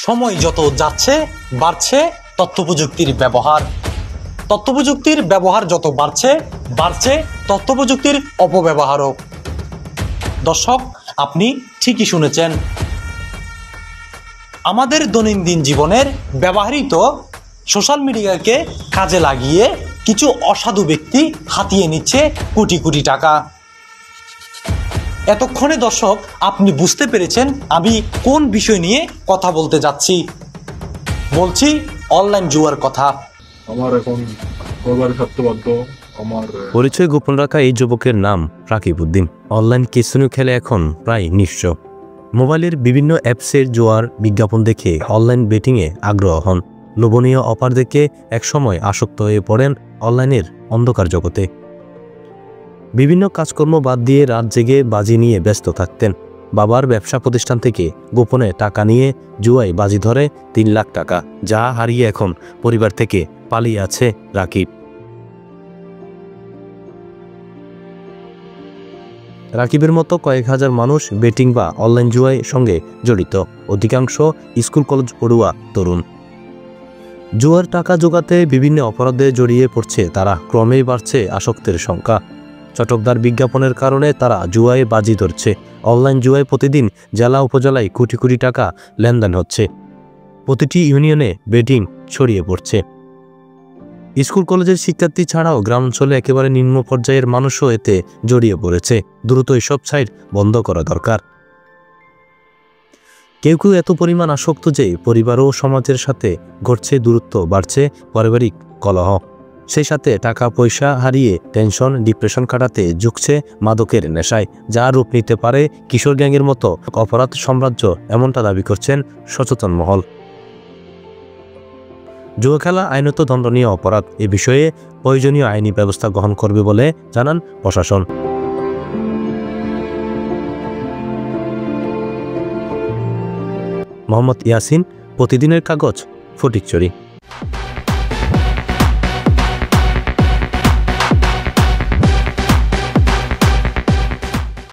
সময় যত যাচ্ছে বাড়ছে তথ্যপ্রযুক্তির ব্যবহার। তথ্যপ্রযুক্তির ব্যবহার যত বাড়ছে তথ্যপ্রযুক্তির অপব্যবহারও। দর্শক, আপনি ঠিকই শুনেছেন। আমাদের দৈনন্দিন জীবনের ব্যবহৃত সোশ্যাল মিডিয়াকে কাজে লাগিয়ে কিছু অসাধু ব্যক্তি হাতিয়ে নিচ্ছে কোটি কোটি টাকা। এতক্ষণে দর্শক আপনি বুঝতে পেরেছেন আমি কোন বিষয় নিয়ে কথা বলতে যাচ্ছি। বলছি অনলাইন জুয়ার কথা। আমার এখন ঘরবাড়ি থাকতে বাধ্য। আমার পরিচয় গোপন রাখা এই যুবকের নাম রাকিব উদ্দিন। অনলাইন ক্যাসিনো খেলে এখন প্রায় নিঃস্ব। মোবাইলের বিভিন্ন অ্যাপসের জুয়ার বিজ্ঞাপন দেখে অনলাইন বেটিংয়ে আগ্রহ হন। লোভনীয় অফার দেখে একসময় আসক্ত হয়ে পড়েন অনলাইনের অন্ধকার জগতে। বিভিন্ন কাজকর্ম বাদ দিয়ে রাত জেগে বাজি নিয়ে ব্যস্ত থাকতেন। বাবার ব্যবসা প্রতিষ্ঠান থেকে গোপনে টাকা নিয়ে জুয়ায় বাজি ধরে 3 লাখ টাকা, যা হারিয়ে এখন পরিবার থেকে পালিয়ে আছে রাকিব। রাকিবের মতো কয়েক হাজার মানুষ বেটিং বা অনলাইন জুয়ায় সঙ্গে জড়িত, অধিকাংশ স্কুল কলেজ পড়ুয়া তরুণ। জুয়ার টাকা জোগাতে বিভিন্ন অপরাধে জড়িয়ে পড়ছে তারা, ক্রমেই বাড়ছে আসক্তের সংখ্যা। চটকদার বিজ্ঞাপনের কারণে তারা জুয়ায় বাজি ধরছে। অনলাইন জুয়ায় প্রতিদিন জেলা উপজেলায় কোটি কোটি টাকা লেনদেন হচ্ছে। প্রতিটি ইউনিয়নে বেটিং ছড়িয়ে পড়ছে। স্কুল কলেজের শিক্ষার্থী ছাড়াও গ্রামাঞ্চলে একেবারে নিম্ন পর্যায়ের মানুষও এতে জড়িয়ে পড়েছে। দ্রুত এসব সাইট বন্ধ করা দরকার। কেউ কেউ এত পরিমাণ আসক্ত যে পরিবার ও সমাজের সাথে ঘটছে দূরত্ব, বাড়ছে পারিবারিক কলহ। সেই সাথে টাকা পয়সা হারিয়ে টেনশন, ডিপ্রেশন কাটাতে ঝুঁকছে মাদকের নেশায়, যা রূপ নিতে পারে কিশোর গ্যাংয়ের মতো অপরাধ সাম্রাজ্য, এমনটা দাবি করছেন সচেতন মহল। জুয়া খেলা আইনত দণ্ডনীয় অপরাধ। এ বিষয়ে প্রয়োজনীয় আইনি ব্যবস্থা গ্রহণ করবে বলে জানান প্রশাসন। মোহাম্মদ ইয়াসিন, প্রতিদিনের কাগজ, ফটিকছড়ি।